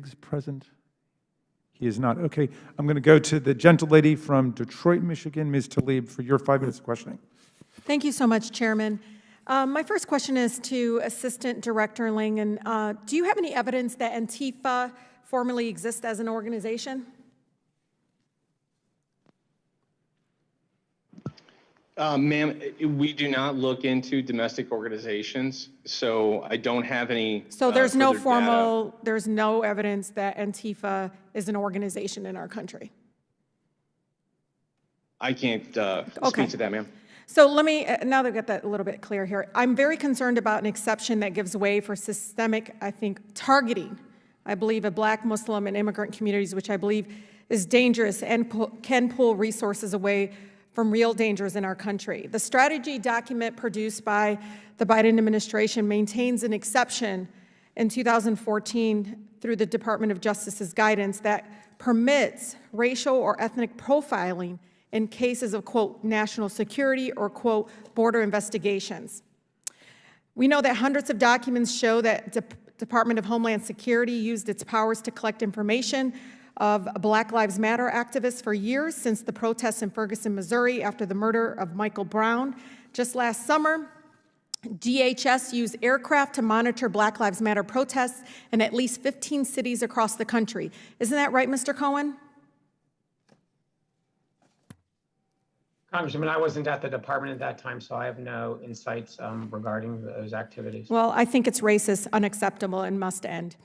Briggs present? He is not. Okay, I'm going to go to the gentlelady from Detroit, Michigan, Ms. Tlaib, for your 5 minutes of questioning. Thank you so much, Chairman. My first question is to Assistant Director Langen. Do you have any evidence that Antifa formally exists as an organization? Ma'am, we do not look into domestic organizations, so I don't have any. So there's no data. there's no evidence that Antifa is an organization in our country? I can't speak to that, ma'am. So let me, now that I've got that a little bit clear here, I'm very concerned about an exception that gives way for systemic, I think, targeting, I believe, of Black, Muslim, and immigrant communities, which I believe is dangerous and can pull resources away from real dangers in our country. The strategy document produced by the Biden administration maintains an exception in 2014 through the Department of Justice's guidance that permits racial or ethnic profiling in cases of, quote, national security or, quote, border investigations. We know that hundreds of documents show that Department of Homeland Security used its powers to collect information of Black Lives Matter activists for years since the protests in Ferguson, Missouri after the murder of Michael Brown. Just last summer, DHS used aircraft to monitor Black Lives Matter protests in at least 15 cities across the country. Isn't that right, Mr. Cohen? Congressman, I wasn't at the department at that time, so I have no insights regarding those activities. Well, I think it's racist, unacceptable, and must end.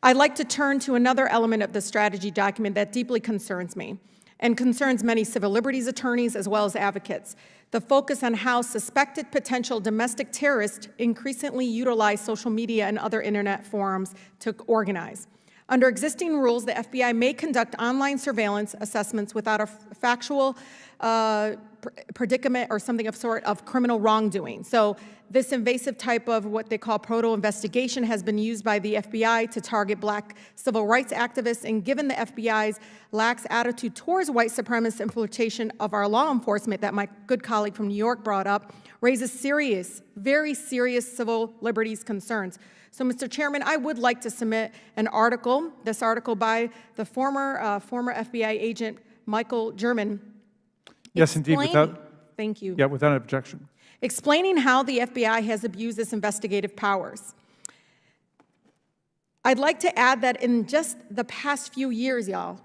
I'd like to turn to another element of the strategy document that deeply concerns me and concerns many civil liberties attorneys as well as advocates. The focus on how suspected potential domestic terrorists increasingly utilize social media and other internet forums to organize. Under existing rules, the FBI may conduct online surveillance assessments without a factual predicament or something of sort of criminal wrongdoing. So this invasive type of what they call proto-investigation has been used by the FBI to target Black civil rights activists, and given the FBI's lax attitude towards white supremacist infiltration of our law enforcement that my good colleague from New York brought up, raises serious, very serious civil liberties concerns. So, Mr. Chairman, I would like to submit an article, this article by the former FBI agent Michael German. Yes, indeed, Thank you. Yeah, without objection. Explaining how the FBI has abused its investigative powers. I'd like to add that in just the past few years, y'all,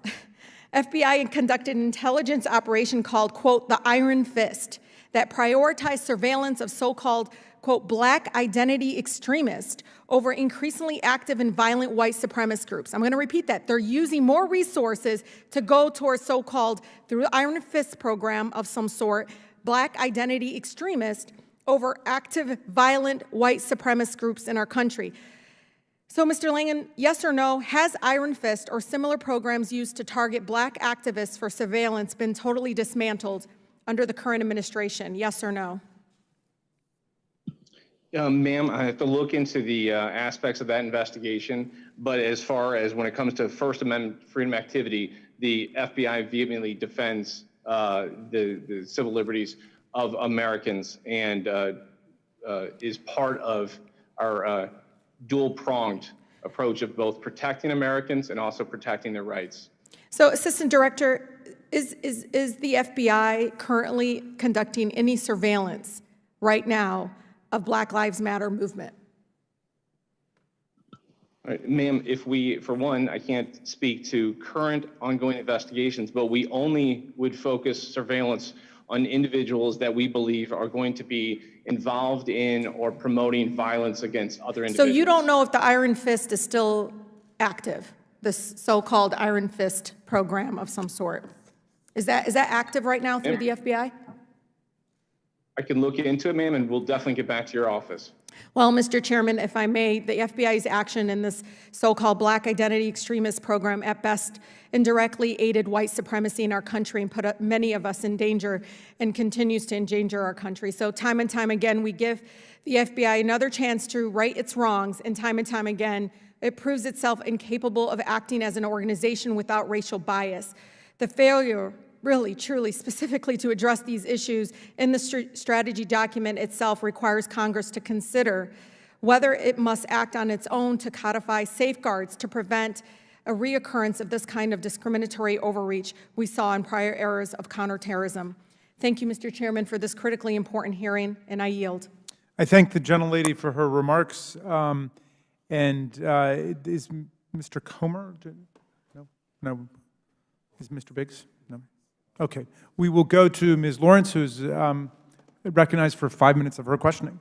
FBI conducted an intelligence operation called, quote, the Iron Fist, that prioritized surveillance of so-called, quote, Black identity extremists over increasingly active and violent white supremacist groups. I'm going to repeat that. They're using more resources to go towards so-called, through the Iron Fist program of some sort, Black identity extremists over active, violent white supremacist groups in our country. So, Mr. Langen, yes or no, has Iron Fist or similar programs used to target Black activists for surveillance been totally dismantled under the current administration? Yes or no? Ma'am, I have to look into the aspects of that investigation, but as far as when it comes to First Amendment freedom activity, the FBI vehemently defends the civil liberties of Americans and is part of our dual-pronged approach of both protecting Americans and also protecting their rights. So, Assistant Director, is the FBI currently conducting any surveillance right now of Black Lives Matter movement? Ma'am, for one, I can't speak to current ongoing investigations, but we only would focus surveillance on individuals that we believe are going to be involved in or promoting violence against other individuals. So you don't know if the Iron Fist is still active, this so-called Iron Fist program of some sort? Is that active right now through the FBI? I can look into it, ma'am, and we'll definitely get back to your office. Well, Mr. Chairman, if I may, the FBI's action in this so-called Black identity extremist program at best indirectly aided white supremacy in our country and put many of us in danger and continues to endanger our country. So time and time again, we give the FBI another chance to right its wrongs, and time again, it proves itself incapable of acting as an organization without racial bias. The failure really, truly, specifically to address these issues in the strategy document itself requires Congress to consider whether it must act on its own to codify safeguards to prevent a reoccurrence of this kind of discriminatory overreach we saw in prior eras of counterterrorism. Thank you, Mr. Chairman, for this critically important hearing, and I yield. I thank the gentlelady for her remarks. Is Mr. Comer? No? No? Is Mr. Biggs? No? Okay. We will go to Ms. Lawrence, who's recognized for 5 minutes of her questioning.